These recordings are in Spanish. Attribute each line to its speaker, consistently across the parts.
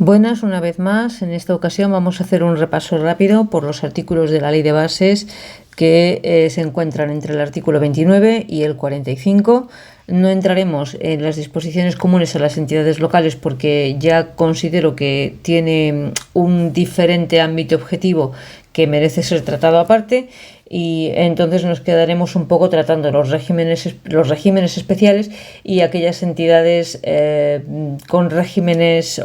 Speaker 1: Buenas, una vez más. En esta ocasión vamos a hacer un repaso rápido por los artículos de la Ley de Bases que se encuentran entre el artículo 29 y el 45. No entraremos en las disposiciones comunes a las entidades locales porque ya considero que tiene un diferente ámbito objetivo que merece ser tratado aparte, y entonces nos quedaremos un poco tratando los regímenes especiales y aquellas entidades con regímenes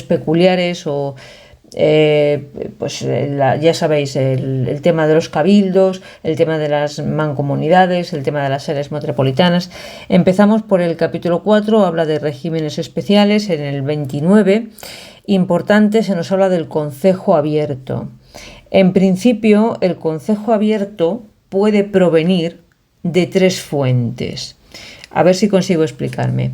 Speaker 1: peculiares o ya sabéis, el tema de los cabildos, el tema de las mancomunidades, el tema de las áreas metropolitanas. Empezamos por el capítulo 4, habla de regímenes especiales. En el 29, importante, se nos habla del concejo abierto. En principio, el concejo abierto puede provenir de tres fuentes. A ver si consigo explicarme.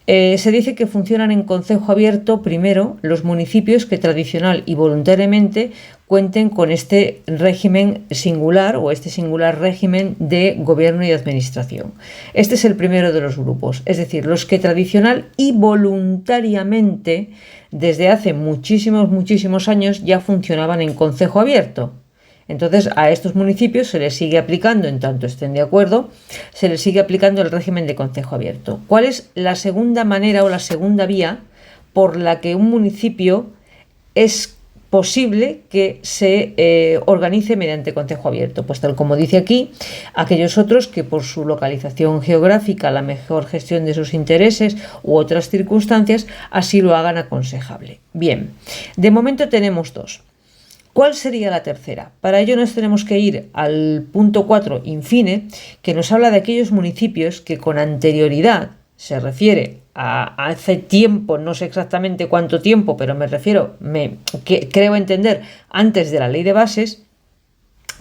Speaker 1: Se dice que funcionan en concejo abierto, primero, los municipios que tradicional y voluntariamente cuenten con este régimen singular o este singular régimen de gobierno y administración. Este es el primero de los grupos, es decir, los que tradicional y voluntariamente desde hace muchísimos años ya funcionaban en concejo abierto. Entonces, a estos municipios se les sigue aplicando, en tanto estén de acuerdo, se les sigue aplicando el régimen de concejo abierto. ¿Cuál es la segunda manera o la segunda vía por la que un municipio es posible que se organice mediante concejo abierto? Pues tal como dice aquí, aquellos otros que por su localización geográfica, la mejor gestión de sus intereses u otras circunstancias así lo hagan aconsejable. Bien, de momento tenemos dos. ¿Cuál sería la tercera? Para ello nos tenemos que ir al punto 4, infine, que nos habla de aquellos municipios que con anterioridad, se refiere a hace tiempo, no sé exactamente cuánto tiempo, pero creo entender, antes de la Ley de Bases,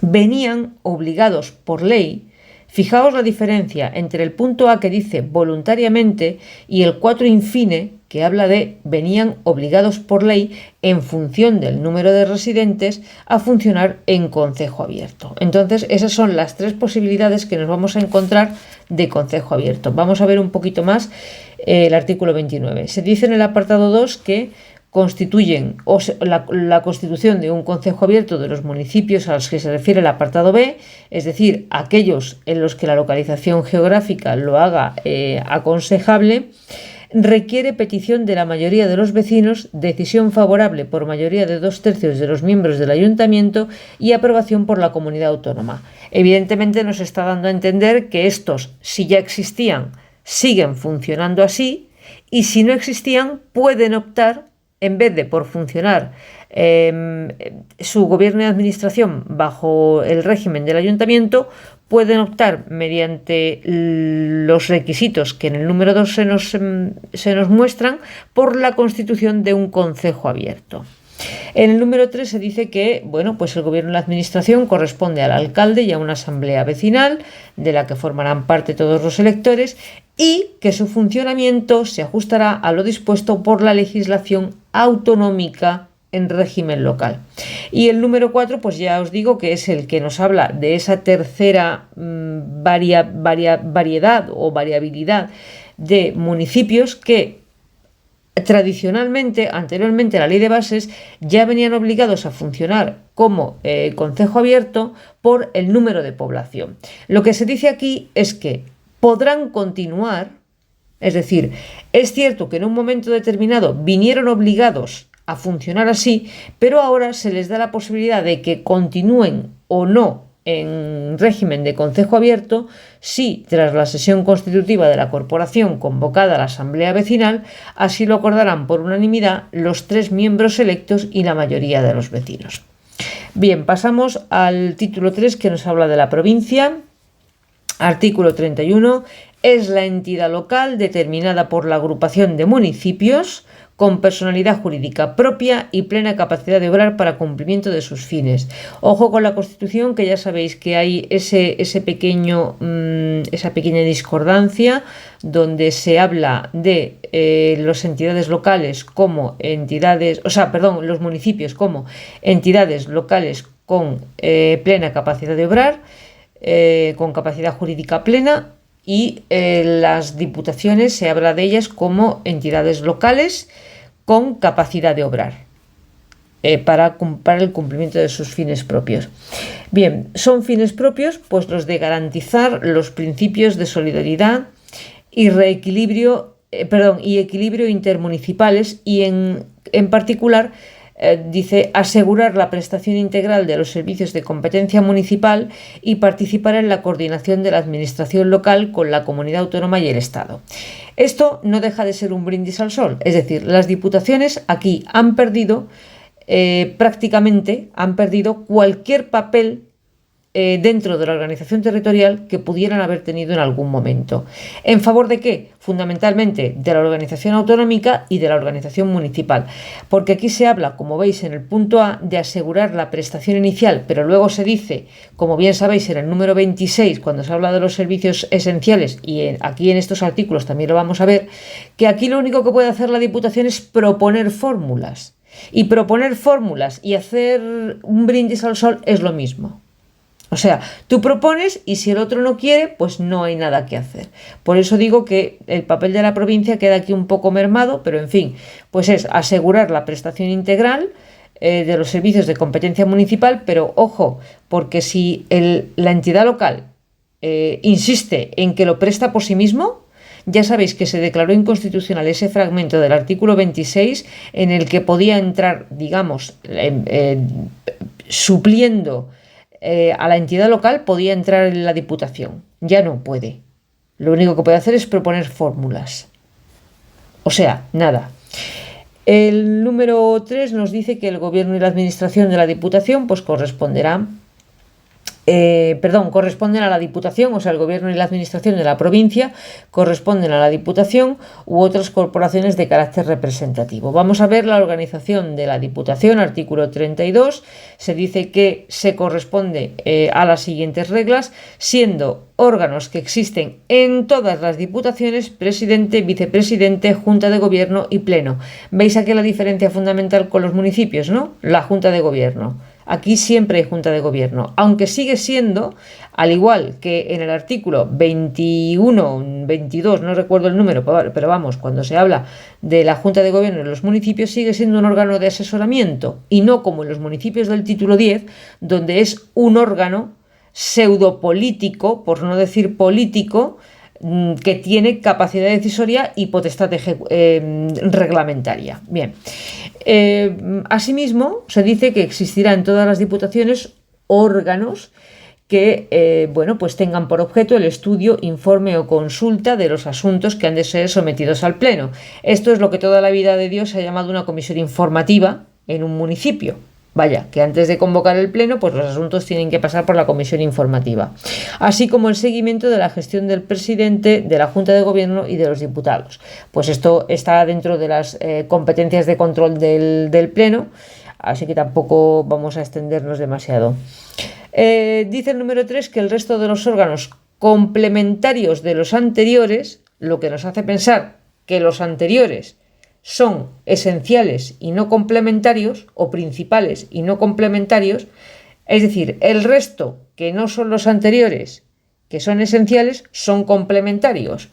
Speaker 1: venían obligados por ley. Fijaos la diferencia entre el punto A, que dice voluntariamente, y el 4 infine, que habla de venían obligados por ley en función del número de residentes a funcionar en concejo abierto. Entonces, esas son las tres posibilidades que nos vamos a encontrar de concejo abierto. Vamos a ver un poquito más el artículo 29. Se dice en el apartado 2 que constituyen la constitución de un concejo abierto de los municipios a los que se refiere el apartado B, es decir, aquellos en los que la localización geográfica lo haga aconsejable, requiere petición de la mayoría de los vecinos, decisión favorable por mayoría de 2/3 de los miembros del ayuntamiento y aprobación por la comunidad autónoma. Evidentemente nos está dando a entender que estos, si ya existían, siguen funcionando así, y si no existían, pueden optar, en vez de por funcionar su gobierno y administración bajo el régimen del ayuntamiento, pueden optar mediante los requisitos que en el número 2 se nos muestran por la constitución de un concejo abierto. En el número 3 se dice que pues el gobierno y la administración corresponde al alcalde y a una asamblea vecinal de la que formarán parte todos los electores, y que su funcionamiento se ajustará a lo dispuesto por la legislación autonómica en régimen local. Y el número 4, pues ya os digo que es el que nos habla de esa tercera variedad o variabilidad de municipios que tradicionalmente, anteriormente a la Ley de Bases, ya venían obligados a funcionar como concejo abierto por el número de población. Lo que se dice aquí es que podrán continuar, es decir, es cierto que en un momento determinado vinieron obligados a funcionar así, pero ahora se les da la posibilidad de que continúen o no en régimen de concejo abierto si, tras la sesión constitutiva de la corporación convocada a la asamblea vecinal, así lo acordarán por unanimidad los 3 miembros electos y la mayoría de los vecinos. Bien, pasamos al título 3, que nos habla de la provincia. Artículo 31. Es la entidad local determinada por la agrupación de municipios con personalidad jurídica propia y plena capacidad de obrar para cumplimiento de sus fines. Ojo con la Constitución, que ya sabéis que hay esa pequeña discordancia donde se habla de las entidades locales como los municipios como entidades locales con plena capacidad de obrar, con capacidad jurídica plena, y las diputaciones se habla de ellas como entidades locales con capacidad de obrar para el cumplimiento de sus fines propios. Bien, son fines propios pues los de garantizar los principios de solidaridad y equilibrio intermunicipales y en particular dice asegurar la prestación integral de los servicios de competencia municipal y participar en la coordinación de la administración local con la comunidad autónoma y el Estado. Esto no deja de ser un brindis al sol, es decir, las diputaciones aquí han perdido cualquier papel dentro de la organización territorial que pudieran haber tenido en algún momento. ¿En favor de qué? Fundamentalmente de la organización autonómica y de la organización municipal, porque aquí se habla, como veis en el punto A, de asegurar la prestación inicial, pero luego se dice, como bien sabéis en el número 26, cuando se habla de los servicios esenciales, y aquí en estos artículos también lo vamos a ver, que aquí lo único que puede hacer la Diputación es proponer fórmulas. Y proponer fórmulas y hacer un brindis al sol es lo mismo. O sea, tú propones y si el otro no quiere, pues no hay nada que hacer. Por eso digo que el papel de la provincia queda aquí un poco mermado, pero en fin, pues es asegurar la prestación integral de los servicios de competencia municipal, pero ojo, porque si la entidad local insiste en que lo presta por sí mismo, ya sabéis que se declaró inconstitucional ese fragmento del artículo 26 en el que podía entrar, digamos, supliendo a la entidad local, podía entrar en la Diputación. Ya no puede. Lo único que puede hacer es proponer fórmulas. O sea, nada. El número 3 nos dice que el gobierno y la administración de la Diputación pues corresponden a la Diputación, o sea, el gobierno y la administración de la provincia corresponden a la Diputación u otras corporaciones de carácter representativo. Vamos a ver la organización de la Diputación, artículo 32, se dice que se corresponde a las siguientes reglas, siendo órganos que existen en todas las diputaciones, presidente, vicepresidente, junta de gobierno y pleno. ¿Veis aquí la diferencia fundamental con los municipios, no? La junta de gobierno. Aquí siempre hay junta de gobierno, aunque sigue siendo, al igual que en el artículo 21, 22, no recuerdo el número, pero vamos, cuando se habla de la junta de gobierno en los municipios, sigue siendo un órgano de asesoramiento y no como en los municipios del título 10, donde es un órgano pseudopolítico, por no decir político, que tiene capacidad decisoria y potestad reglamentaria. Bien. Asimismo, se dice que existirá en todas las diputaciones órganos que pues tengan por objeto el estudio, informe o consulta de los asuntos que han de ser sometidos al Pleno. Esto es lo que toda la vida de Dios se ha llamado una comisión informativa en un municipio. Vaya, que antes de convocar el Pleno, pues los asuntos tienen que pasar por la comisión informativa. Así como el seguimiento de la gestión del presidente, de la Junta de Gobierno y de los diputados. Pues esto está dentro de las competencias de control del Pleno, así que tampoco vamos a extendernos demasiado. Dice el número 3 que el resto de los órganos complementarios de los anteriores, lo que nos hace pensar que los anteriores son esenciales y no complementarios, o principales y no complementarios, es decir, el resto que no son los anteriores, que son esenciales, son complementarios.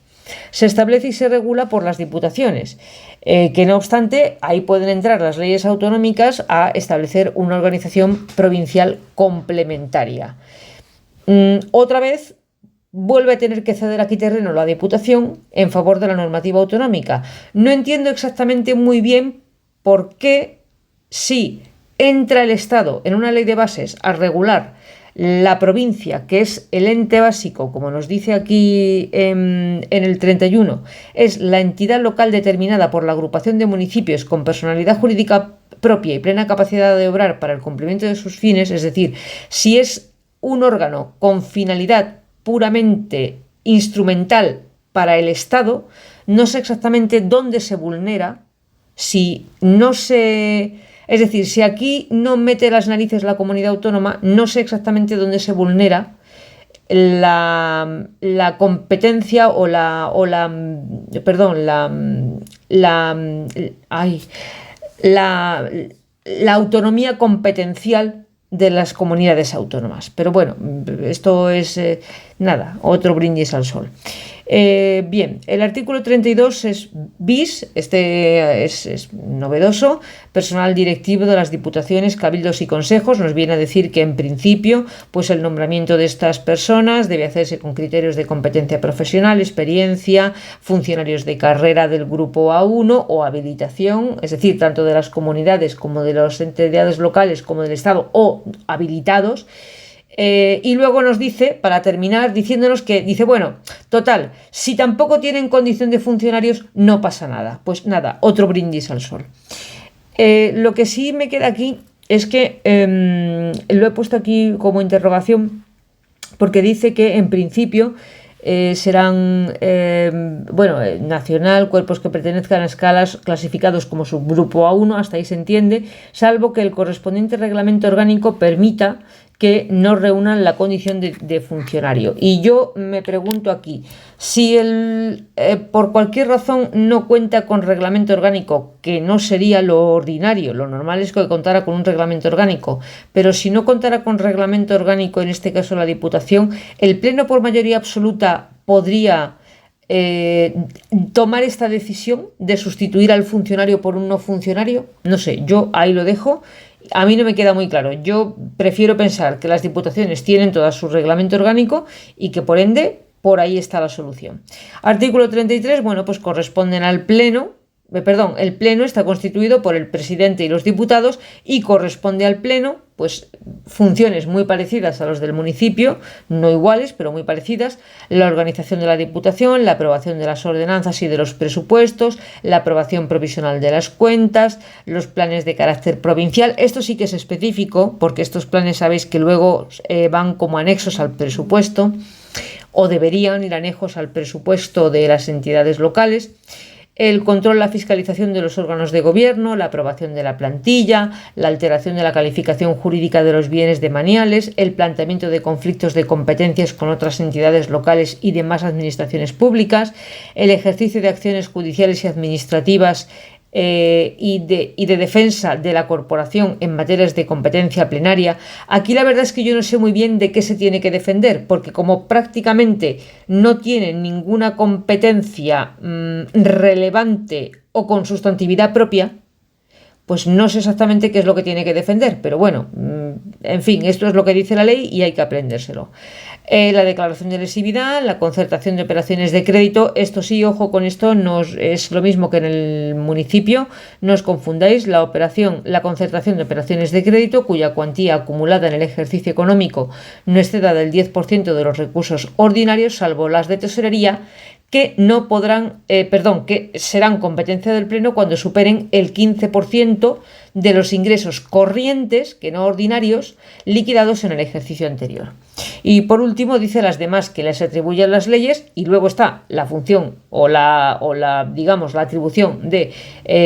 Speaker 1: Se establece y se regula por las diputaciones, que no obstante, ahí pueden entrar las leyes autonómicas a establecer una organización provincial complementaria. Otra vez, vuelve a tener que ceder aquí terreno la Diputación en favor de la normativa autonómica. No entiendo exactamente muy bien por qué, si entra el Estado en una ley de bases a regular la provincia, que es el ente básico, como nos dice aquí en el 31, es la entidad local determinada por la agrupación de municipios con personalidad jurídica propia y plena capacidad de obrar para el cumplimiento de sus fines, es decir, si es un órgano con finalidad puramente instrumental para el Estado, no sé exactamente dónde se vulnera, si aquí no mete las narices la comunidad autónoma, no sé exactamente dónde se vulnera la competencia o la autonomía competencial de las comunidades autónomas. Pero bueno, esto es otro brindis al sol. Bien, el artículo 32 es bis, este es novedoso, personal directivo de las diputaciones, cabildos y consejos. Nos viene a decir que en principio pues el nombramiento de estas personas debe hacerse con criterios de competencia profesional, experiencia, funcionarios de carrera del grupo A1 o habilitación, es decir, tanto de las comunidades como de las entidades locales como del Estado o habilitados. Y luego nos dice, para terminar, diciéndonos que, dice, bueno, total, si tampoco tienen condición de funcionarios, no pasa nada. Pues nada, otro brindis al sol. Lo que sí me queda aquí es que lo he puesto aquí como interrogación, porque dice que en principio serán nacional, cuerpos que pertenezcan a escalas clasificados como subgrupo A1, hasta ahí se entiende, salvo que el correspondiente reglamento orgánico permita que no reúnan la condición de funcionario. Y yo me pregunto aquí, si por cualquier razón no cuenta con reglamento orgánico, que no sería lo ordinario, lo normal es que contara con un reglamento orgánico, pero si no contara con reglamento orgánico, en este caso la Diputación, el Pleno por mayoría absoluta podría tomar esta decisión de sustituir al funcionario por un no funcionario. No sé, yo ahí lo dejo. A mí no me queda muy claro. Yo prefiero pensar que las diputaciones tienen todo su reglamento orgánico y que por ende por ahí está la solución. Artículo 33, bueno, pues corresponden al Pleno. El Pleno está constituido por el presidente y los diputados y corresponde al Pleno pues funciones muy parecidas a los del municipio, no iguales, pero muy parecidas: la organización de la Diputación, la aprobación de las ordenanzas y de los presupuestos, la aprobación provisional de las cuentas, los planes de carácter provincial. Esto sí que es específico, porque estos planes sabéis que luego van como anexos al presupuesto, o deberían ir anejos al presupuesto de las entidades locales. El control, la fiscalización de los órganos de gobierno, la aprobación de la plantilla, la alteración de la calificación jurídica de los bienes demaniales, el planteamiento de conflictos de competencias con otras entidades locales y demás administraciones públicas, el ejercicio de acciones judiciales y administrativas y de defensa de la corporación en materias de competencia plenaria. Aquí la verdad es que yo no sé muy bien de qué se tiene que defender, porque como prácticamente no tienen ninguna competencia relevante o con sustantividad propia, pues no sé exactamente qué es lo que tiene que defender, pero bueno, en fin, esto es lo que dice la ley y hay que aprendérselo. La declaración de lesividad, la concertación de operaciones de crédito, esto sí, ojo con esto, no es lo mismo que en el municipio, no os confundáis. La concertación de operaciones de crédito cuya cuantía acumulada en el ejercicio económico no exceda del 10% de los recursos ordinarios, salvo las de tesorería, que que serán competencia del Pleno cuando superen el 15% de los ingresos corrientes, que no ordinarios, liquidados en el ejercicio anterior. Y por último dice las demás que les atribuyen las leyes, y luego está la función o la atribución de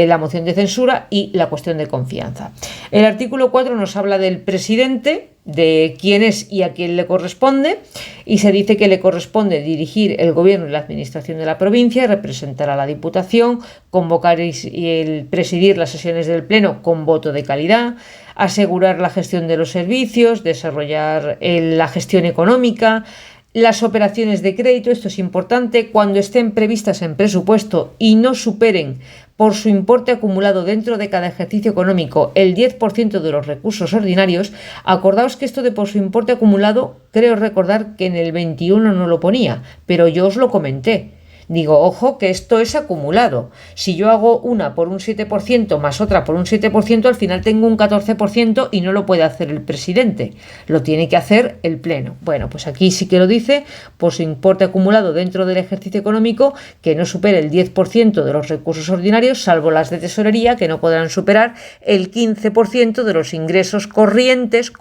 Speaker 1: la moción de censura y la cuestión de confianza. El artículo 4 nos habla del presidente, de quién es y a quién le corresponde, y se dice que le corresponde dirigir el gobierno y la administración de la provincia, representar a la Diputación, convocar y presidir las sesiones del Pleno con voto de calidad, asegurar la gestión de los servicios, desarrollar la gestión económica, las operaciones de crédito. Esto es importante, cuando estén previstas en presupuesto y no superen por su importe acumulado dentro de cada ejercicio económico el 10% de los recursos ordinarios. Acordaos que esto de por su importe acumulado, creo recordar que en el 21 no lo ponía, pero yo os lo comenté. Digo, ojo, que esto es acumulado. Si yo hago una por un 7% más otra por un 7%, al final tengo un 14% y no lo puede hacer el presidente. Lo tiene que hacer el Pleno. Bueno, pues aquí sí que lo dice, por su importe acumulado dentro del ejercicio económico, que no supere el 10% de los recursos ordinarios, salvo las de tesorería, que no podrán superar el 15% de los ingresos corrientes,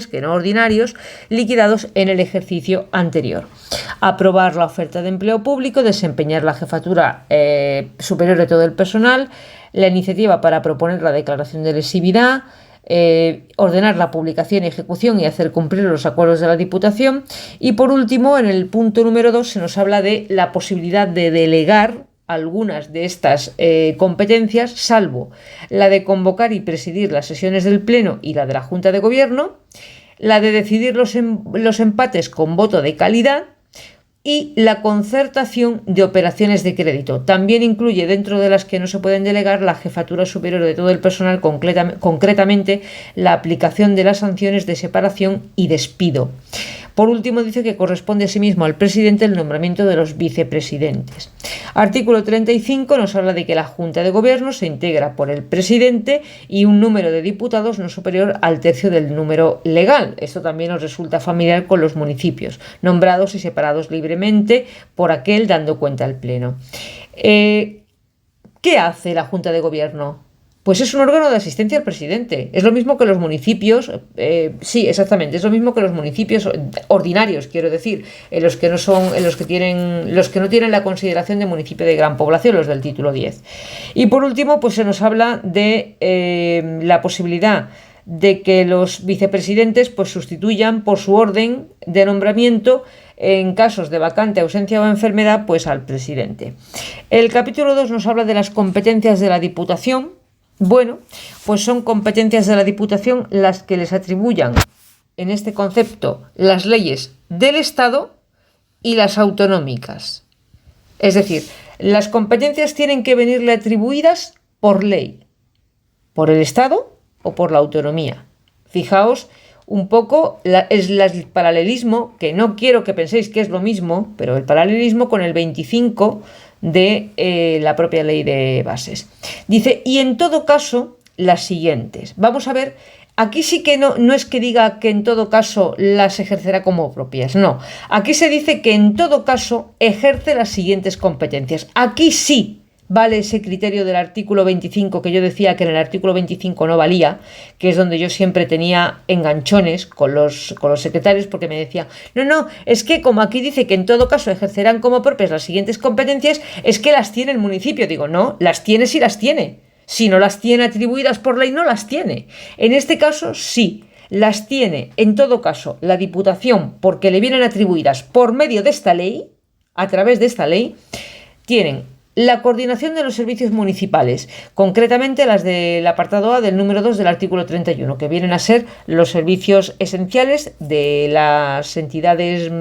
Speaker 1: que no ordinarios, liquidados en el ejercicio anterior. Aprobar la oferta de empleo público, desempeñar la jefatura superior de todo el personal, la iniciativa para proponer la declaración de lesividad, ordenar la publicación, ejecución y hacer cumplir los acuerdos de la Diputación. Y por último, en el punto número 2 se nos habla de la posibilidad de delegar algunas de estas competencias, salvo la de convocar y presidir las sesiones del Pleno y la de la Junta de Gobierno, la de decidir los empates con voto de calidad, y la concertación de operaciones de crédito. También incluye, dentro de las que no se pueden delegar, la jefatura superior de todo el personal, concretamente la aplicación de las sanciones de separación y despido. Por último, dice que corresponde asimismo al presidente el nombramiento de los vicepresidentes. Artículo 35 nos habla de que la Junta de Gobierno se integra por el presidente y un número de diputados no superior al tercio del número legal. Esto también nos resulta familiar con los municipios, nombrados y separados libremente por aquel dando cuenta al Pleno. ¿Qué hace la Junta de Gobierno? Pues es un órgano de asistencia al presidente. Es lo mismo que los municipios, sí, exactamente, es lo mismo que los municipios ordinarios, quiero decir, los que no tienen la consideración de municipio de gran población, los del título 10. Y por último, pues se nos habla de la posibilidad de que los vicepresidentes pues sustituyan por su orden de nombramiento en casos de vacante, ausencia o enfermedad, pues al presidente. El capítulo 2 nos habla de las competencias de la Diputación. Bueno, pues son competencias de la Diputación las que les atribuyan, en este concepto, las leyes del Estado y las autonómicas. Es decir, las competencias tienen que venirle atribuidas por ley, por el Estado o por la autonomía. Fijaos un poco el paralelismo, que no quiero que penséis que es lo mismo, pero el paralelismo con el 25 de la propia ley de bases. Dice, y en todo caso, las siguientes. Vamos a ver, aquí sí que no es que diga que en todo caso las ejercerá como propias, no. Aquí se dice que en todo caso ejerce las siguientes competencias. Aquí sí vale ese criterio del artículo 25, que yo decía que en el artículo 25 no valía, que es donde yo siempre tenía enganchones con los secretarios, porque me decía, no, es que como aquí dice que en todo caso ejercerán como propias las siguientes competencias, es que las tiene el municipio. Digo, no, las tiene si las tiene. Si no las tiene atribuidas por ley, no las tiene. En este caso, sí. Las tiene, en todo caso, la Diputación, porque le vienen atribuidas por medio de esta ley, a través de esta ley, tienen la coordinación de los servicios municipales, concretamente las del apartado A del número 2 del artículo 31, que vienen a ser los servicios esenciales de las entidades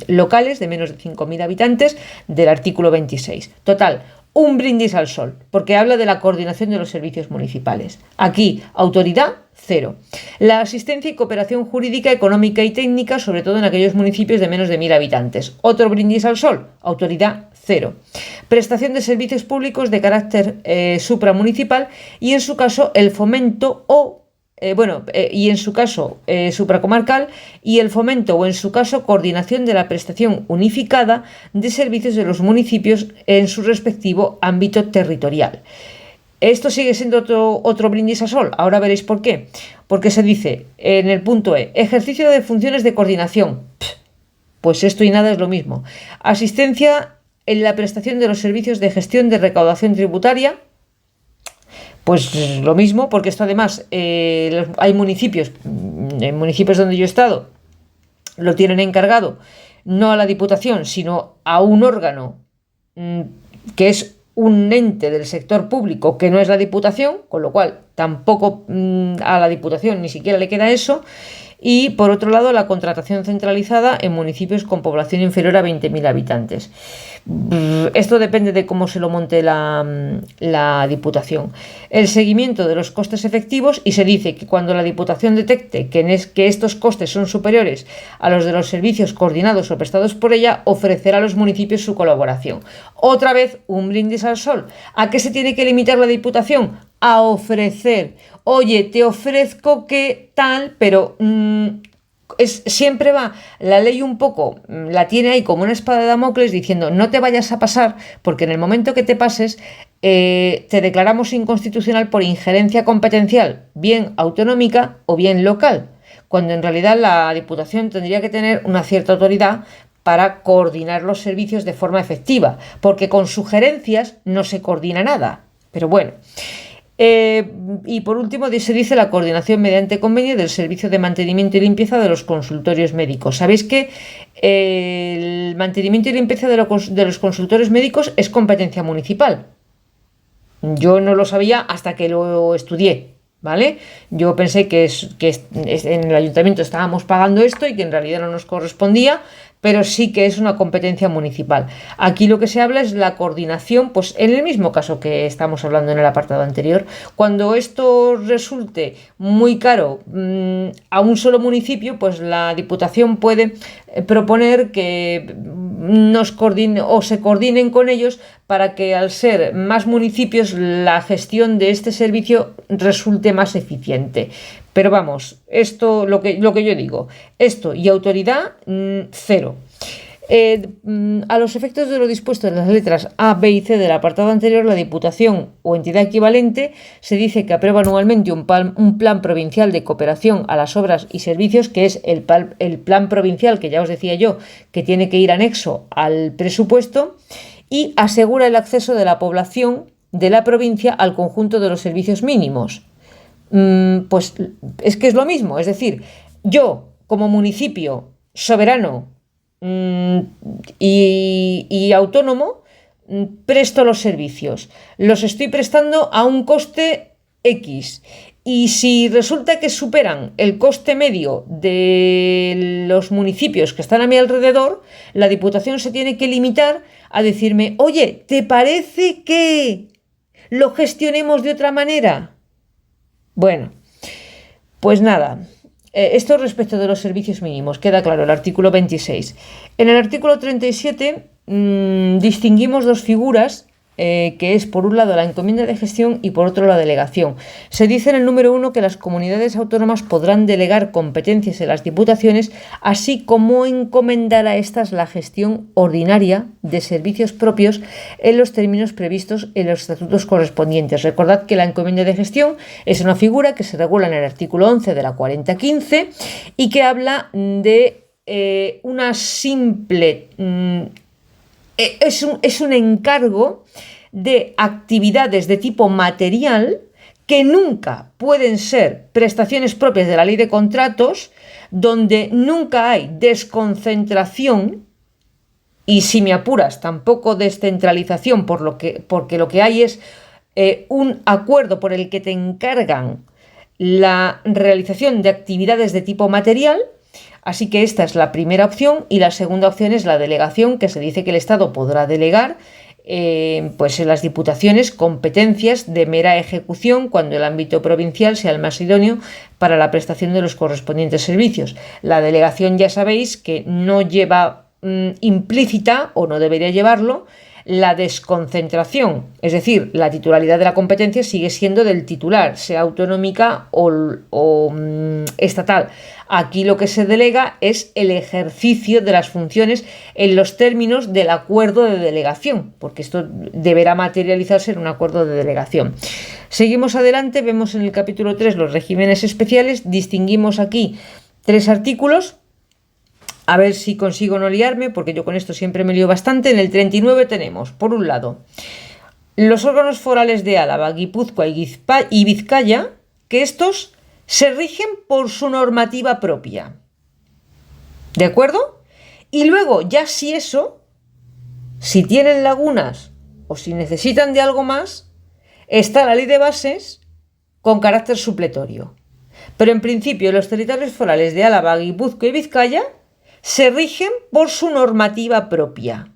Speaker 1: locales de menos de 5.000 habitantes del artículo 26. Total, un brindis al sol, porque habla de la coordinación de los servicios municipales. Aquí, autoridad, cero. La asistencia y cooperación jurídica, económica y técnica, sobre todo en aquellos municipios de menos de 1.000 habitantes. Otro brindis al sol, autoridad, cero. Prestación de servicios públicos de carácter supramunicipal y en su caso el fomento y en su caso supracomarcal y el fomento o en su caso coordinación de la prestación unificada de servicios de los municipios en su respectivo ámbito territorial. Esto sigue siendo otro brindis al sol. Ahora veréis por qué. Porque se dice en el punto E, ejercicio de funciones de coordinación. Pues esto y nada es lo mismo. Asistencia en la prestación de los servicios de gestión de recaudación tributaria. Pues lo mismo, porque esto además hay municipios, en municipios donde yo he estado, lo tienen encargado no a la Diputación, sino a un órgano que es un ente del sector público que no es la Diputación, con lo cual tampoco a la Diputación ni siquiera le queda eso. Y por otro lado, la contratación centralizada en municipios con población inferior a 20.000 habitantes. Esto depende de cómo se lo monte la Diputación. El seguimiento de los costes efectivos, y se dice que cuando la Diputación detecte que estos costes son superiores a los de los servicios coordinados o prestados por ella, ofrecerá a los municipios su colaboración. Otra vez, un brindis al sol. ¿A qué se tiene que limitar la Diputación? A ofrecer. Oye, te ofrezco que tal, pero siempre va la ley un poco, la tiene ahí como una espada de Damocles diciendo no te vayas a pasar, porque en el momento que te pases te declaramos inconstitucional por injerencia competencial, bien autonómica o bien local, cuando en realidad la Diputación tendría que tener una cierta autoridad para coordinar los servicios de forma efectiva, porque con sugerencias no se coordina nada. Pero bueno. Y por último se dice la coordinación mediante convenio del servicio de mantenimiento y limpieza de los consultorios médicos. ¿Sabéis que el mantenimiento y limpieza de los consultorios médicos es competencia municipal? Yo no lo sabía hasta que lo estudié, ¿vale? Yo pensé que en el ayuntamiento estábamos pagando esto y que en realidad no nos correspondía, pero sí que es una competencia municipal. Aquí lo que se habla es la coordinación, pues en el mismo caso que estamos hablando en el apartado anterior, cuando esto resulte muy caro a un solo municipio, pues la Diputación puede proponer que nos coordine o se coordinen con ellos para que al ser más municipios la gestión de este servicio resulte más eficiente. Pero vamos, esto lo que yo digo, esto y autoridad, cero. A los efectos de lo dispuesto en las letras A, B y C del apartado anterior, la Diputación o entidad equivalente se dice que aprueba anualmente un plan provincial de cooperación a las obras y servicios, que es el plan provincial que ya os decía yo, que tiene que ir anexo al presupuesto, y asegura el acceso de la población de la provincia al conjunto de los servicios mínimos. Pues es que es lo mismo, es decir, yo como municipio soberano y autónomo presto los servicios, los estoy prestando a un coste X, y si resulta que superan el coste medio de los municipios que están a mi alrededor, la Diputación se tiene que limitar a decirme: oye, ¿te parece que lo gestionemos de otra manera? Bueno, pues nada, esto respecto de los servicios mínimos, queda claro el artículo 26. En el artículo 37 distinguimos dos figuras, que es por un lado la encomienda de gestión y por otro la delegación. Se dice en el número 1 que las comunidades autónomas podrán delegar competencias en las diputaciones, así como encomendar a estas la gestión ordinaria de servicios propios en los términos previstos en los estatutos correspondientes. Recordad que la encomienda de gestión es una figura que se regula en el artículo 11 de la 4015 y que habla de una simple... Es un encargo de actividades de tipo material que nunca pueden ser prestaciones propias de la ley de contratos, donde nunca hay desconcentración y, si me apuras, tampoco descentralización, porque lo que hay es un acuerdo por el que te encargan la realización de actividades de tipo material. Así que esta es la primera opción, y la segunda opción es la delegación, que se dice que el Estado podrá delegar pues en las diputaciones competencias de mera ejecución cuando el ámbito provincial sea el más idóneo para la prestación de los correspondientes servicios. La delegación, ya sabéis que no lleva implícita, o no debería llevarlo, la desconcentración, es decir, la titularidad de la competencia sigue siendo del titular, sea autonómica o estatal. Aquí lo que se delega es el ejercicio de las funciones en los términos del acuerdo de delegación, porque esto deberá materializarse en un acuerdo de delegación. Seguimos adelante, vemos en el capítulo 3 los regímenes especiales, distinguimos aquí 3 artículos. A ver si consigo no liarme, porque yo con esto siempre me lío bastante. En el 39 tenemos, por un lado, los órganos forales de Álava, Guipúzcoa y Vizcaya, que estos se rigen por su normativa propia. ¿De acuerdo? Y luego, ya si tienen lagunas o si necesitan de algo más, está la ley de bases con carácter supletorio. Pero en principio, los territorios forales de Álava, Guipúzcoa y Vizcaya se rigen por su normativa propia.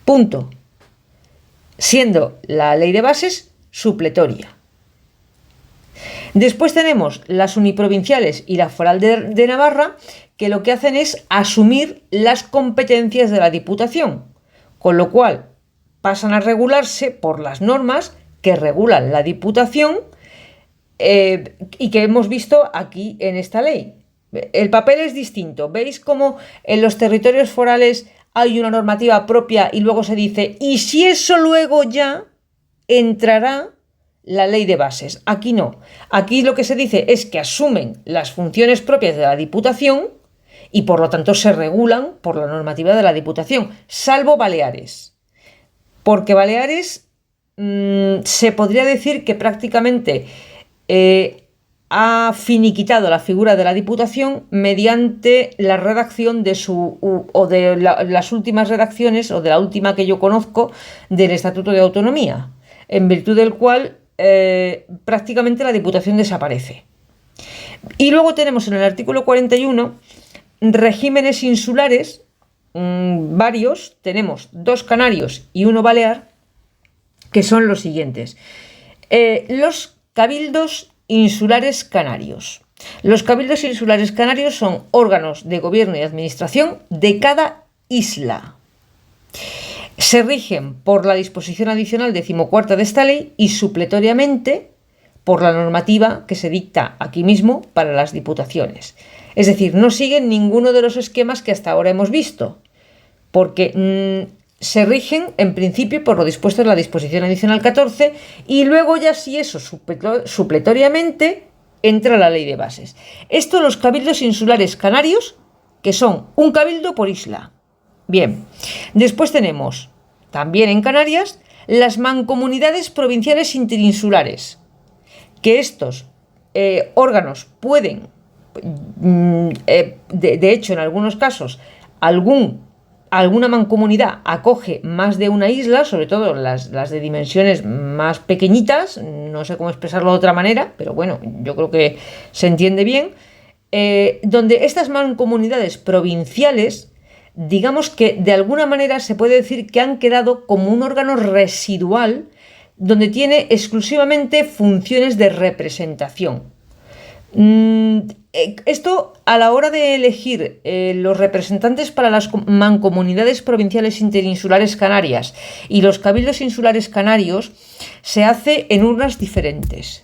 Speaker 1: Punto. Siendo la ley de bases supletoria. Después tenemos las uniprovinciales y la foral de Navarra, que lo que hacen es asumir las competencias de la Diputación, con lo cual pasan a regularse por las normas que regulan la Diputación y que hemos visto aquí en esta ley. El papel es distinto. ¿Veis cómo en los territorios forales hay una normativa propia y luego se dice, y si eso luego ya entrará la ley de bases? Aquí no. Aquí lo que se dice es que asumen las funciones propias de la Diputación y por lo tanto se regulan por la normativa de la Diputación, salvo Baleares. Porque Baleares se podría decir que prácticamente ha finiquitado la figura de la Diputación mediante la redacción de las últimas redacciones, o de la última que yo conozco, del Estatuto de Autonomía, en virtud del cual prácticamente la Diputación desaparece. Y luego tenemos en el artículo 41 regímenes insulares, varios, tenemos 2 canarios y 1 balear, que son los siguientes. Los cabildos insulares canarios. Los cabildos insulares canarios son órganos de gobierno y administración de cada isla. Se rigen por la disposición adicional 14ª de esta ley y supletoriamente por la normativa que se dicta aquí mismo para las diputaciones. Es decir, no siguen ninguno de los esquemas que hasta ahora hemos visto, porque se rigen en principio por lo dispuesto en la disposición adicional 14 y luego ya si eso supletoriamente entra la ley de bases. Esto los cabildos insulares canarios, que son un cabildo por isla. Bien, después tenemos también en Canarias las mancomunidades provinciales interinsulares, que estos órganos pueden, de hecho en algunos casos, alguna mancomunidad acoge más de una isla, sobre todo las de dimensiones más pequeñitas, no sé cómo expresarlo de otra manera, pero bueno, yo creo que se entiende bien, donde estas mancomunidades provinciales, digamos que de alguna manera se puede decir que han quedado como un órgano residual donde tiene exclusivamente funciones de representación. Esto a la hora de elegir los representantes para las mancomunidades provinciales interinsulares canarias y los cabildos insulares canarios se hace en urnas diferentes,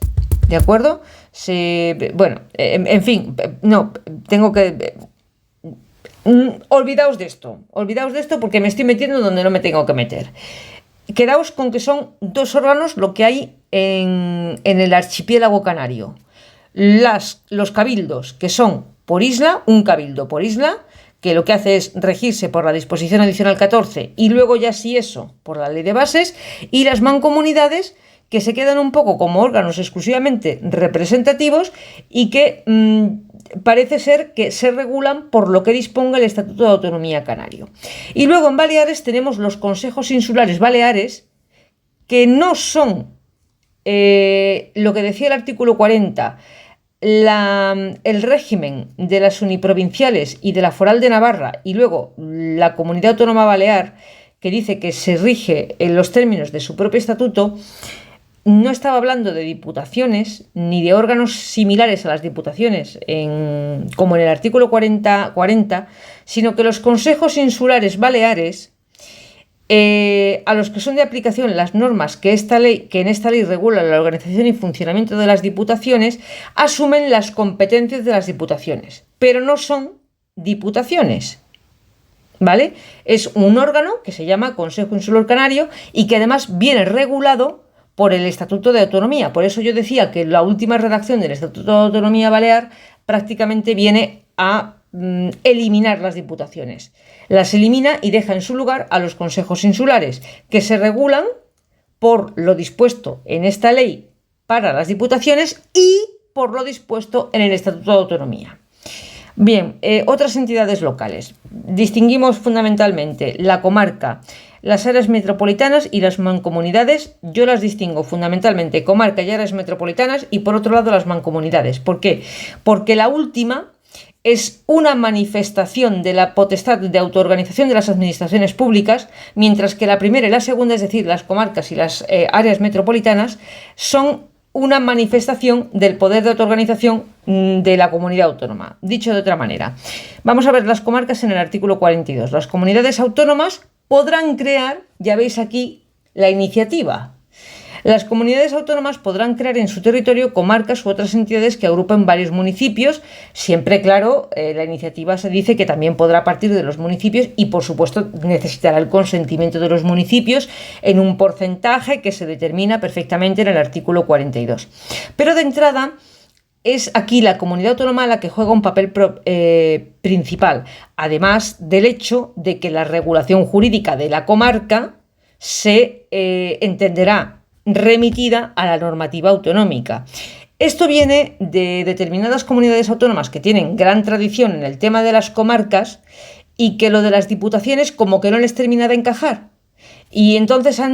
Speaker 1: ¿de acuerdo? En fin, no, tengo que... Olvidaos de esto porque me estoy metiendo donde no me tengo que meter. Quedaos con que son 2 órganos lo que hay en el archipiélago canario. Los cabildos, que son por isla, un cabildo por isla, que lo que hace es regirse por la disposición adicional 14 y luego ya sí eso por la ley de bases, y las mancomunidades, que se quedan un poco como órganos exclusivamente representativos y que parece ser que se regulan por lo que disponga el Estatuto de Autonomía Canario. Y luego en Baleares tenemos los consejos insulares baleares, que no son lo que decía el artículo 40, el régimen de las uniprovinciales y de la foral de Navarra, y luego la comunidad autónoma balear, que dice que se rige en los términos de su propio estatuto. No estaba hablando de diputaciones ni de órganos similares a las diputaciones, como en el artículo 40, sino que los consejos insulares baleares, a los que son de aplicación las normas que en esta ley regulan la organización y funcionamiento de las diputaciones, asumen las competencias de las diputaciones, pero no son diputaciones, ¿vale? Es un órgano que se llama Consejo Insular Canario y que además viene regulado por el Estatuto de Autonomía. Por eso yo decía que la última redacción del Estatuto de Autonomía Balear prácticamente viene a eliminar las diputaciones. Las elimina y deja en su lugar a los consejos insulares, que se regulan por lo dispuesto en esta ley para las diputaciones y por lo dispuesto en el Estatuto de Autonomía. Bien, otras entidades locales. Distinguimos fundamentalmente la comarca, las áreas metropolitanas y las mancomunidades. Yo las distingo fundamentalmente comarca y áreas metropolitanas, y por otro lado las mancomunidades. ¿Por qué? Porque la última es una manifestación de la potestad de autoorganización de las administraciones públicas, mientras que la primera y la segunda, es decir, las comarcas y las áreas metropolitanas, son una manifestación del poder de autoorganización de la comunidad autónoma. Dicho de otra manera, vamos a ver las comarcas en el artículo 42. Las comunidades autónomas podrán crear, ya veis aquí la iniciativa. Las comunidades autónomas podrán crear en su territorio comarcas u otras entidades que agrupen varios municipios. Siempre, claro, la iniciativa se dice que también podrá partir de los municipios y, por supuesto, necesitará el consentimiento de los municipios en un porcentaje que se determina perfectamente en el artículo 42. Pero de entrada es aquí la comunidad autónoma la que juega un papel principal, además del hecho de que la regulación jurídica de la comarca se entenderá remitida a la normativa autonómica. Esto viene de determinadas comunidades autónomas que tienen gran tradición en el tema de las comarcas y que lo de las diputaciones como que no les termina de encajar. Y entonces se ha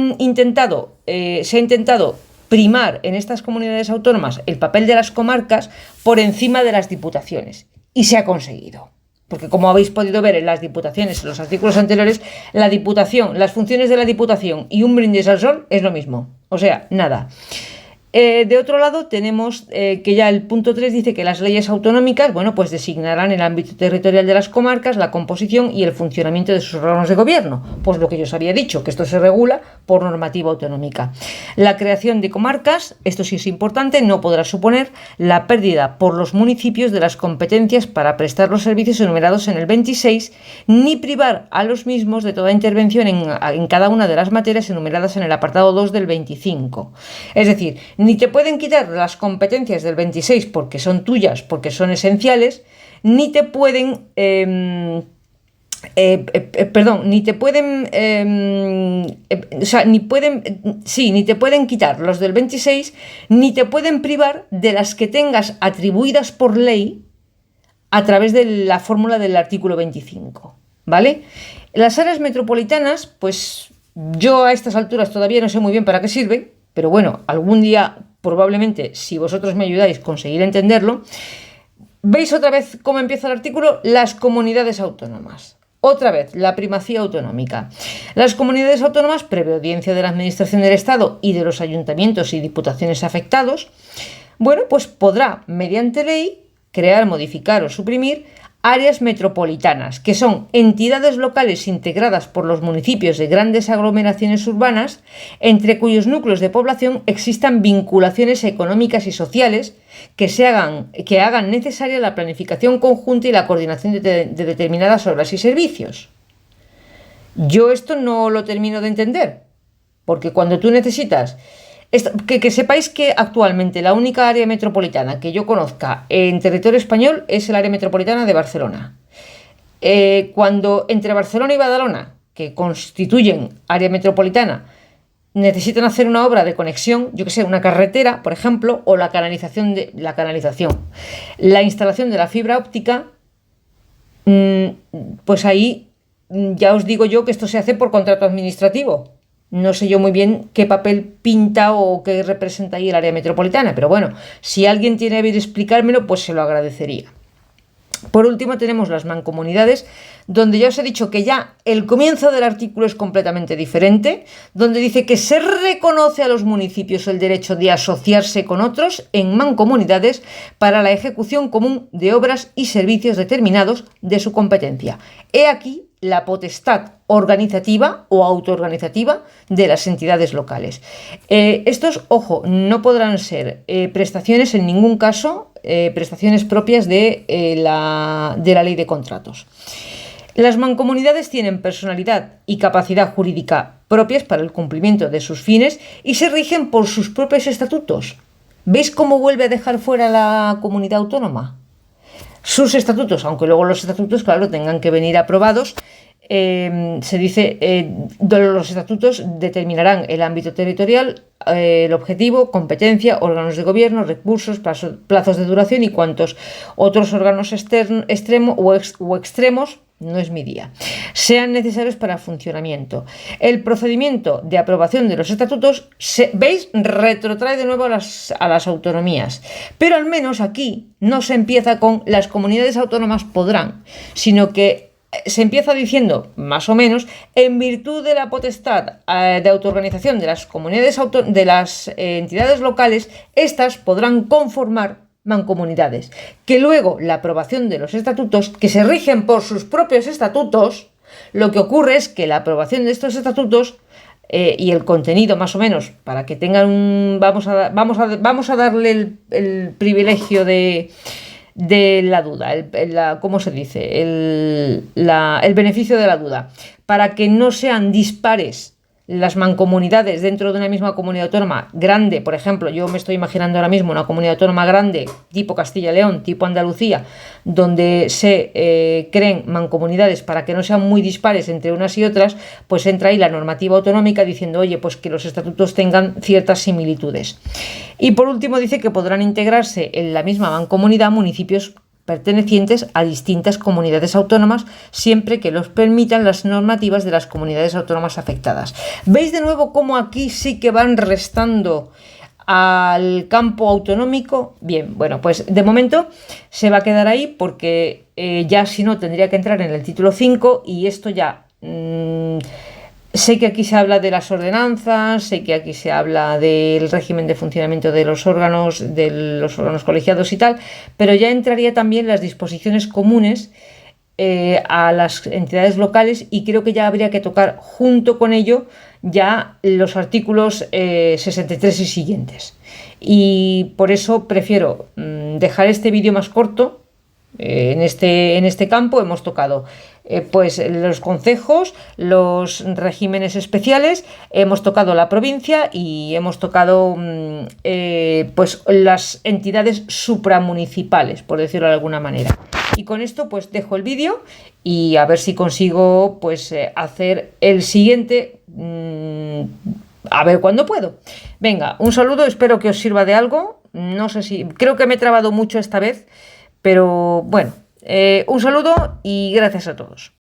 Speaker 1: intentado primar en estas comunidades autónomas el papel de las comarcas por encima de las diputaciones. Y se ha conseguido. porque como habéis podido ver en las diputaciones, en los artículos anteriores, la Diputación, las funciones de la Diputación y un brindis al sol es lo mismo, o sea, nada. De otro lado tenemos que ya el punto 3 dice que las leyes autonómicas, bueno, pues designarán el ámbito territorial de las comarcas, la composición y el funcionamiento de sus órganos de gobierno. Pues lo que yo os había dicho, que esto se regula por normativa autonómica. La creación de comarcas, esto sí es importante, no podrá suponer la pérdida por los municipios de las competencias para prestar los servicios enumerados en el 26, ni privar a los mismos de toda intervención en cada una de las materias enumeradas en el apartado 2 del 25. Es decir, ni te pueden quitar las competencias del 26 porque son tuyas, porque son esenciales, ni te pueden, ni te pueden quitar los del 26, ni te pueden privar de las que tengas atribuidas por ley a través de la fórmula del artículo 25, ¿vale? Las áreas metropolitanas, pues yo a estas alturas todavía no sé muy bien para qué sirven, pero bueno, algún día probablemente, si vosotros me ayudáis, conseguir entenderlo. ¿Veis otra vez cómo empieza el artículo? Las comunidades autónomas. Otra vez, la primacía autonómica. Las comunidades autónomas, previa audiencia de la Administración del Estado y de los ayuntamientos y diputaciones afectados, bueno, pues podrá, mediante ley, crear, modificar o suprimir áreas metropolitanas, que son entidades locales integradas por los municipios de grandes aglomeraciones urbanas, entre cuyos núcleos de población existan vinculaciones económicas y sociales que hagan necesaria la planificación conjunta y la coordinación de determinadas obras y servicios. Yo esto no lo termino de entender, porque cuando tú necesitas... Que sepáis que actualmente la única área metropolitana que yo conozca en territorio español es el área metropolitana de Barcelona. Cuando entre Barcelona y Badalona, que constituyen área metropolitana, necesitan hacer una obra de conexión, yo que sé, una carretera, por ejemplo, o la instalación de la fibra óptica, pues ahí ya os digo yo que esto se hace por contrato administrativo. No sé yo muy bien qué papel pinta o qué representa ahí el área metropolitana, pero bueno, si alguien tiene a bien explicármelo, pues se lo agradecería. Por último tenemos las mancomunidades, donde ya os he dicho que ya el comienzo del artículo es completamente diferente, donde dice que se reconoce a los municipios el derecho de asociarse con otros en mancomunidades para la ejecución común de obras y servicios determinados de su competencia. He aquí la potestad organizativa o autoorganizativa de las entidades locales. Estos, ojo, no podrán ser prestaciones en ningún caso, prestaciones propias de la ley de contratos. Las mancomunidades tienen personalidad y capacidad jurídica propias para el cumplimiento de sus fines y se rigen por sus propios estatutos. ¿Veis cómo vuelve a dejar fuera la comunidad autónoma? Sus estatutos, aunque luego los estatutos, claro, tengan que venir aprobados, se dice, los estatutos determinarán el ámbito territorial, el objetivo, competencia, órganos de gobierno, recursos, plazos de duración y cuantos otros órganos extremos o extremos, no es mi día, sean necesarios para el funcionamiento. El procedimiento de aprobación de los estatutos, ¿veis? Retrotrae de nuevo a las autonomías. Pero al menos aquí no se empieza con las comunidades autónomas podrán, sino que se empieza diciendo, más o menos, en virtud de la potestad de autoorganización de las comunidades de las entidades locales, estas podrán conformar mancomunidades, que luego la aprobación de los estatutos, que se rigen por sus propios estatutos, lo que ocurre es que la aprobación de estos estatutos y el contenido más o menos, para que tengan vamos a darle el privilegio de la duda, ¿cómo se dice? El beneficio de la duda, para que no sean dispares las mancomunidades dentro de una misma comunidad autónoma grande. Por ejemplo, yo me estoy imaginando ahora mismo una comunidad autónoma grande tipo Castilla y León, tipo Andalucía, donde se creen mancomunidades para que no sean muy dispares entre unas y otras, pues entra ahí la normativa autonómica diciendo, oye, pues que los estatutos tengan ciertas similitudes. Y por último dice que podrán integrarse en la misma mancomunidad municipios pertenecientes a distintas comunidades autónomas, siempre que los permitan las normativas de las comunidades autónomas afectadas. ¿Veis de nuevo cómo aquí sí que van restando al campo autonómico, bien, bueno, pues de momento se va a quedar ahí porque ya si no tendría que entrar en el título 5 y esto ya... sé que aquí se habla de las ordenanzas, sé que aquí se habla del régimen de funcionamiento de los órganos colegiados y tal, pero ya entraría también las disposiciones comunes a las entidades locales y creo que ya habría que tocar junto con ello ya los artículos 63 y siguientes. Y por eso prefiero dejar este vídeo más corto. En este campo hemos tocado pues los concejos, los regímenes especiales, hemos tocado la provincia y hemos tocado pues las entidades supramunicipales, por decirlo de alguna manera. Y con esto pues dejo el vídeo y a ver si consigo pues hacer el siguiente, a ver cuándo puedo. Venga, un saludo, espero que os sirva de algo. No sé si, creo que me he trabado mucho esta vez, pero bueno, un saludo y gracias a todos.